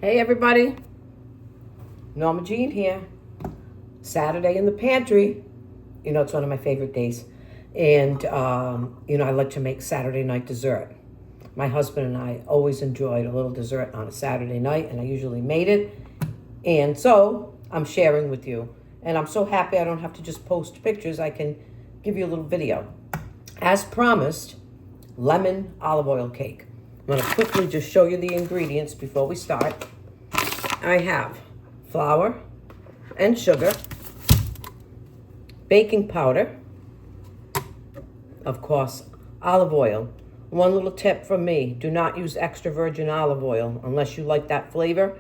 Hey everybody, Norma-Jean here. Saturday in the pantry. You know, it's one of my favorite days. And, I like to make Saturday night dessert. My husband and I always enjoyed a little dessert on a Saturday night, and I usually made it. And so I'm sharing with you. And I'm so happy I don't have to just post pictures. I can give you a little video. As promised, lemon olive oil cake. I'm going to quickly just show you the ingredients before we start. I have flour and sugar, baking powder, of course, olive oil. One little tip from me, do not use extra virgin olive oil unless you like that flavor.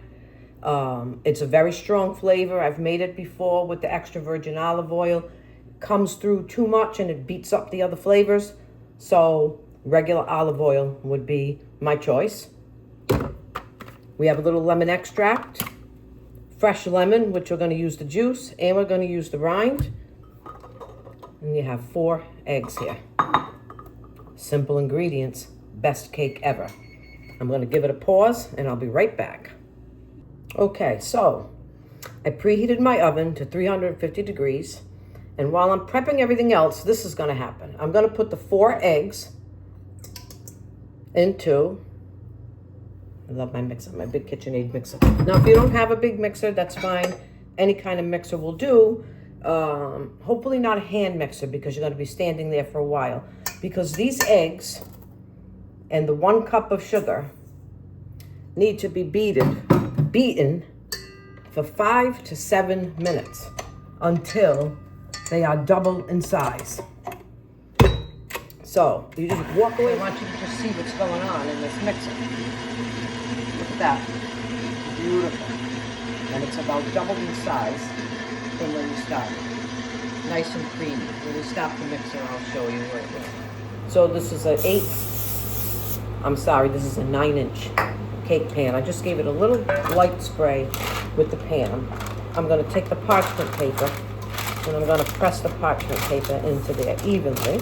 It's a very strong flavor. I've made it before with the extra virgin olive oil. Comes through too much and it beats up the other flavors. So regular olive oil would be my choice. We have a little lemon extract, fresh lemon, which we're going to use the juice, and we're going to use the rind. And you have 4 eggs here. Simple ingredients, best cake ever. I'm going to give it a pause, and I'll be right back. Okay, so I preheated my oven to 350 degrees, and while I'm prepping everything else, this is going to happen. I'm going to put the 4 eggs into... I love my mixer, my big KitchenAid mixer. Now, if you don't have a big mixer, that's fine. Any kind of mixer will do. Hopefully not a hand mixer because you're going to be standing there for a while. Because these eggs and the 1 cup of sugar need to be beaten for 5 to 7 minutes until they are double in size. So, you just walk away. I want you to just see what's going on in this mixer. Look at that. Beautiful. And it's about double in size from when you started. Nice and creamy. When we stop the mixer, I'll show you where it is. So this is this is a 9-inch cake pan. I just gave it a little light spray with the pan. I'm going to take the parchment paper and I'm going to press the parchment paper into there evenly.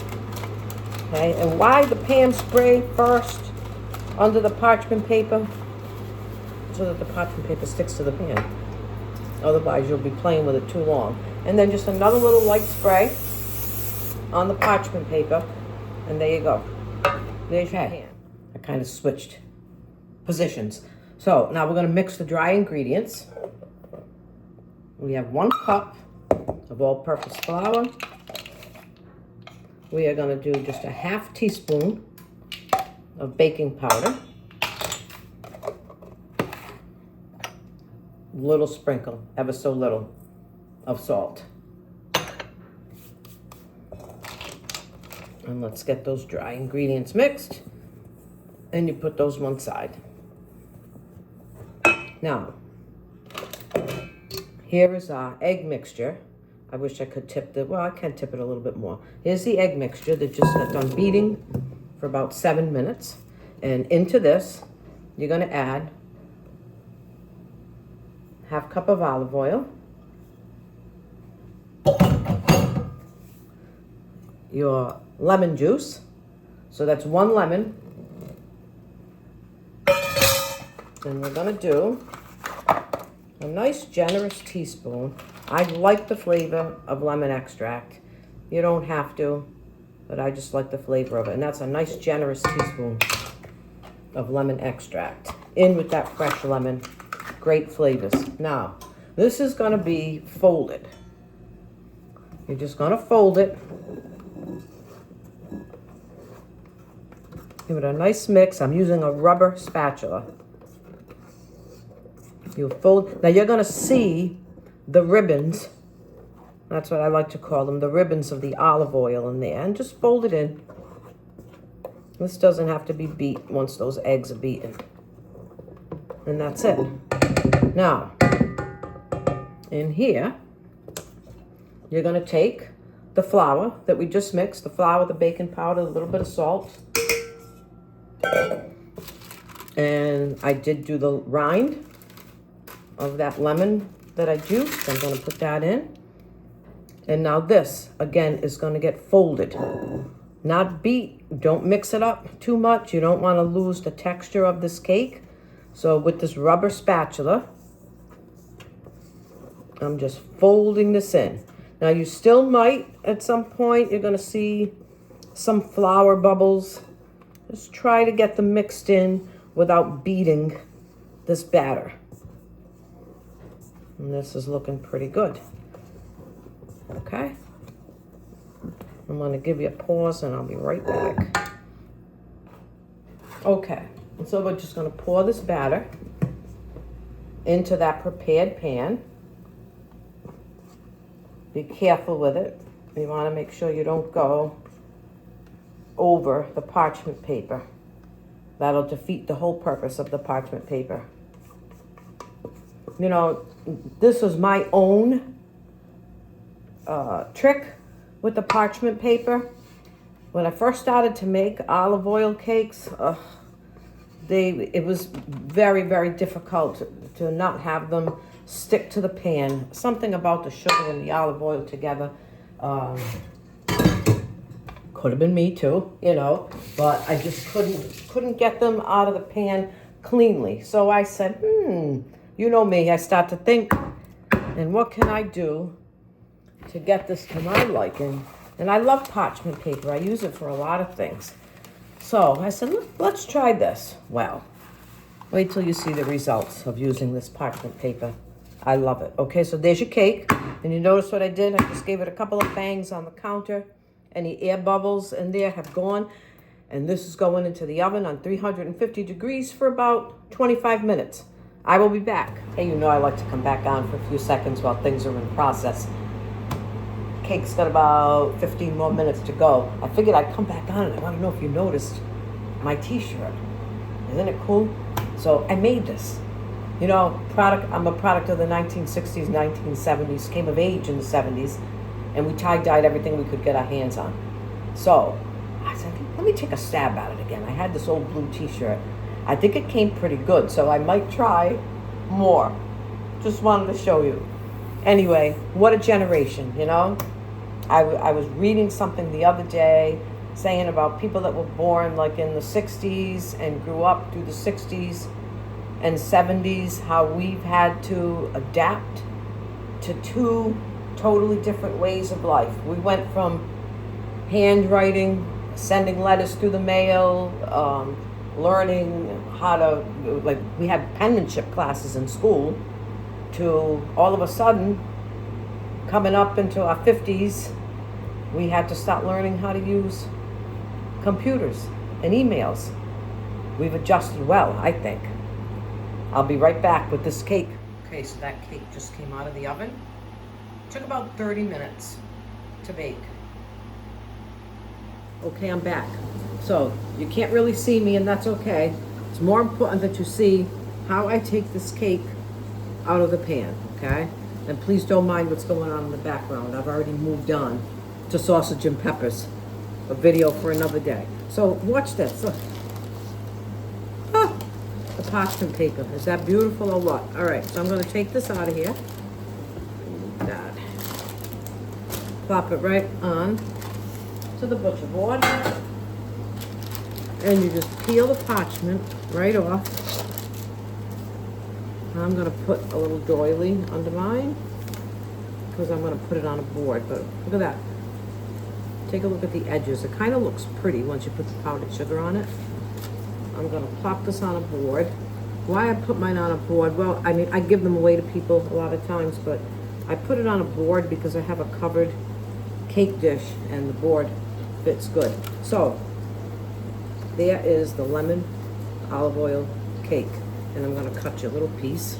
Okay, and why the pan spray first under the parchment paper? So that the parchment paper sticks to the pan. Otherwise, you'll be playing with it too long. And then just another little light spray on the parchment paper, and there you go. There's your pan. I kind of switched positions. So now we're going to mix the dry ingredients. We have 1 cup of all-purpose flour. We are going to do just a ½ teaspoon of baking powder. Little sprinkle, ever so little, of salt. And let's get those dry ingredients mixed. And you put those one side. Now, here is our egg mixture. I wish I could tip I can tip it a little bit more. Here's the egg mixture that just got done beating for about 7 minutes. And into this, you're going to add ½ cup of olive oil, your lemon juice, so that's 1 lemon, and we're going to do a nice generous teaspoon. I like the flavor of lemon extract. You don't have to, but I just like the flavor of it, and that's a nice generous teaspoon of lemon extract in with that fresh lemon. Great flavors. Now, this is going to be folded. You're just going to fold it. Give it a nice mix. I'm using a rubber spatula. You fold. Now, you're going to see the ribbons. That's what I like to call them, the ribbons of the olive oil in there. And just fold it in. This doesn't have to be beat once those eggs are beaten. And that's it. Now, in here, you're going to take the flour that we just mixed, the flour, the baking powder, a little bit of salt. And I did do the rind of that lemon that I juiced. I'm going to put that in. And now this, again, is going to get folded. Not beat. Don't mix it up too much. You don't want to lose the texture of this cake. So with this rubber spatula, I'm just folding this in. Now you still might, at some point, you're gonna see some flour bubbles. Just try to get them mixed in without beating this batter. And this is looking pretty good. Okay. I'm gonna give you a pause and I'll be right back. Okay, and so we're just gonna pour this batter into that prepared pan. Be careful with it. You wanna make sure you don't go over the parchment paper. That'll defeat the whole purpose of the parchment paper. You know, this was my own trick with the parchment paper. When I first started to make olive oil cakes, it was very, very difficult to not have them stick to the pan. Something about the sugar and the olive oil together. Could have been me too, you know, but I just couldn't get them out of the pan cleanly. So I said, you know me, I start to think, and what can I do to get this to my liking? And I love parchment paper. I use it for a lot of things. So I said, let's try this. Well, wait till you see the results of using this parchment paper. I love it. Okay, so there's your cake. And you notice what I did? I just gave it a couple of bangs on the counter. Any air bubbles in there have gone. And this is going into the oven on 350 degrees for about 25 minutes. I will be back. Hey, you know I like to come back on for a few seconds while things are in process. Cake's got about 15 more minutes to go. I figured I'd come back on and I want to know if you noticed my t-shirt. Isn't it cool? So I made this. You know, I'm a product of the 1960s, 1970s, came of age in the 70s, and we tie-dyed everything we could get our hands on. So I said, let me take a stab at it again. I had this old blue t-shirt. I think it came pretty good, so I might try more. Just wanted to show you. Anyway, what a generation, you know? I was reading something the other day saying about people that were born like in the 60s and grew up through the 60s and 70s, how we've had to adapt to two totally different ways of life. We went from handwriting, sending letters through the mail, learning how to, like, we had penmanship classes in school, to all of a sudden, coming up into our 50s, we had to start learning how to use computers and emails. We've adjusted well, I think. I'll be right back with this cake. Okay, so that cake just came out of the oven. Took about 30 minutes to bake. Okay, I'm back. So you can't really see me, and that's okay. It's more important that you see how I take this cake out of the pan, okay? And please don't mind what's going on in the background. I've already moved on to sausage and peppers, a video for another day. So watch this. Look. Ah, the parchment paper. Is that beautiful or what? All right, so I'm going to take this out of here. God. Plop it right on to the butcher board. And you just peel the parchment right off. I'm going to put a little doily under mine because I'm going to put it on a board. But look at that. Take a look at the edges. It kind of looks pretty once you put the powdered sugar on it. I'm going to plop this on a board. Why I put mine on a board? Well, I mean, I give them away to people a lot of times, but I put it on a board because I have a covered cake dish and the board fits good. So there is the lemon olive oil cake. And I'm going to cut you a little piece.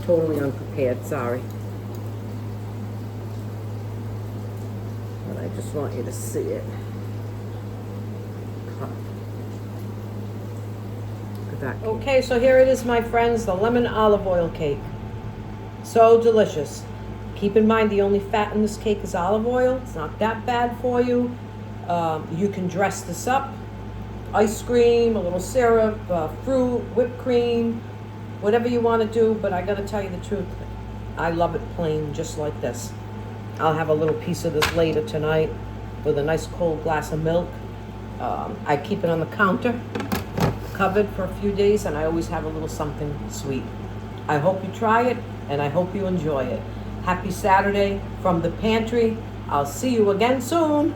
Totally unprepared, sorry. But I just want you to see it. Cut. Look at that cake. Okay, so here it is, my friends, the lemon olive oil cake. So delicious. Keep in mind the only fat in this cake is olive oil. It's not that bad for you. You can dress this up. Ice cream, a little syrup, fruit, whipped cream, whatever you want to do, but I gotta tell you the truth, I love it plain, just like this. I'll have a little piece of this later tonight with a nice cold glass of milk. I keep it on the counter, covered for a few days, and I always have a little something sweet. I hope you try it, and I hope you enjoy it. Happy Saturday from the pantry. I'll see you again soon.